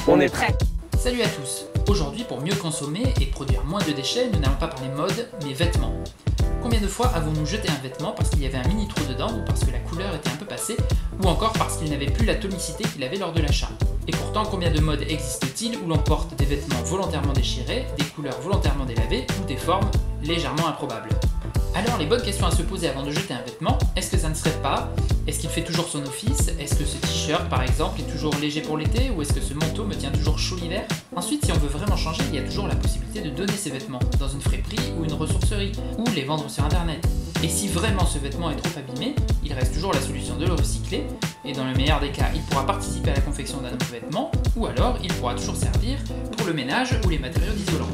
On est prêt. Salut à tous. Aujourd'hui, pour mieux consommer et produire moins de déchets, nous n'allons pas parler mode, mais vêtements. Combien de fois avons-nous jeté un vêtement parce qu'il y avait un mini trou dedans ou parce que la couleur était un peu passée ou encore parce qu'il n'avait plus la tonicité qu'il avait lors de l'achat? Et pourtant, combien de modes existe-t-il où l'on porte des vêtements volontairement déchirés, des couleurs volontairement délavées ou des formes légèrement improbables? Alors les bonnes questions à se poser avant de jeter un vêtement, est-ce que ça ne serait pas? Est-ce qu'il fait toujours son office? Est-ce que ce t-shirt par exemple est toujours léger pour l'été? Ou est-ce que ce manteau me tient toujours chaud l'hiver? Ensuite, si on veut vraiment changer, il y a toujours la possibilité de donner ses vêtements dans une friperie ou une ressourcerie, ou les vendre sur internet. Et si vraiment ce vêtement est trop abîmé, il reste toujours la solution de le recycler, et dans le meilleur des cas, il pourra participer à la confection d'un nouveau vêtement, ou alors il pourra toujours servir pour le ménage ou les matériaux d'isolant.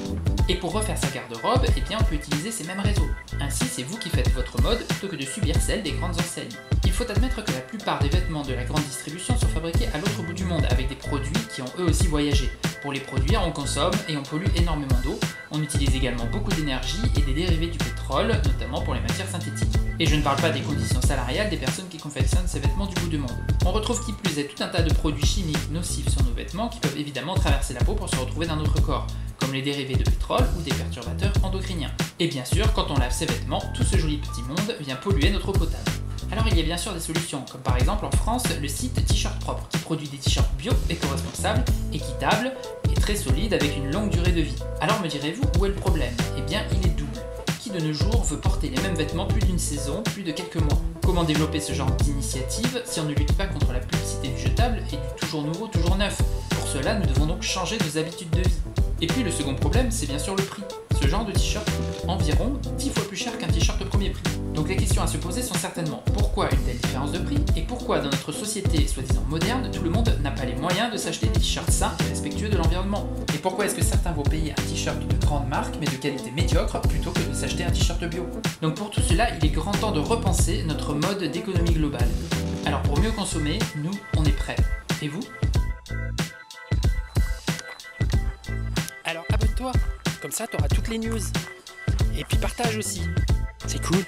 Et pour refaire sa garde-robe, eh bien on peut utiliser ces mêmes réseaux. Ainsi, c'est vous qui faites votre mode plutôt que de subir celle des grandes enseignes. Il faut admettre que la plupart des vêtements de la grande distribution sont fabriqués à l'autre bout du monde avec des produits qui ont eux aussi voyagé. Pour les produire, on consomme et on pollue énormément d'eau. On utilise également beaucoup d'énergie et des dérivés du pétrole, notamment pour les matières synthétiques. Et je ne parle pas des conditions salariales des personnes qui confectionnent ces vêtements du bout du monde. On retrouve qui plus est tout un tas de produits chimiques nocifs sur nos vêtements qui peuvent évidemment traverser la peau pour se retrouver dans notre corps, comme les dérivés de pétrole ou des perturbateurs endocriniens. Et bien sûr, quand on lave ses vêtements, tout ce joli petit monde vient polluer notre eau potable. Alors il y a bien sûr des solutions, comme par exemple en France le site T-shirt propre, qui produit des t-shirts bio, éco-responsables, équitables et très solides avec une longue durée de vie. Alors me direz-vous, où est le problème? Eh bien il est double. Qui de nos jours veut porter les mêmes vêtements plus d'une saison, plus de quelques mois? Comment développer ce genre d'initiative si on ne lutte pas contre la publicité du jetable et du toujours nouveau, toujours neuf? Pour cela, nous devons donc changer nos habitudes de vie. Et puis le second problème, c'est bien sûr le prix. Ce genre de t-shirt coûte environ 10 fois plus cher qu'un t-shirt premier prix. Donc les questions à se poser sont certainement pourquoi une telle différence de prix et pourquoi dans notre société soi-disant moderne, tout le monde n'a pas les moyens de s'acheter des t-shirts sains et respectueux de l'environnement. Et pourquoi est-ce que certains vont payer un t-shirt de grande marque mais de qualité médiocre plutôt que de s'acheter un t-shirt bio? Donc pour tout cela, il est grand temps de repenser notre mode d'économie globale. Alors pour mieux consommer, nous, on est prêts. Et vous? Alors abonne-toi, comme ça t'auras toutes les news. Et puis partage aussi, c'est cool.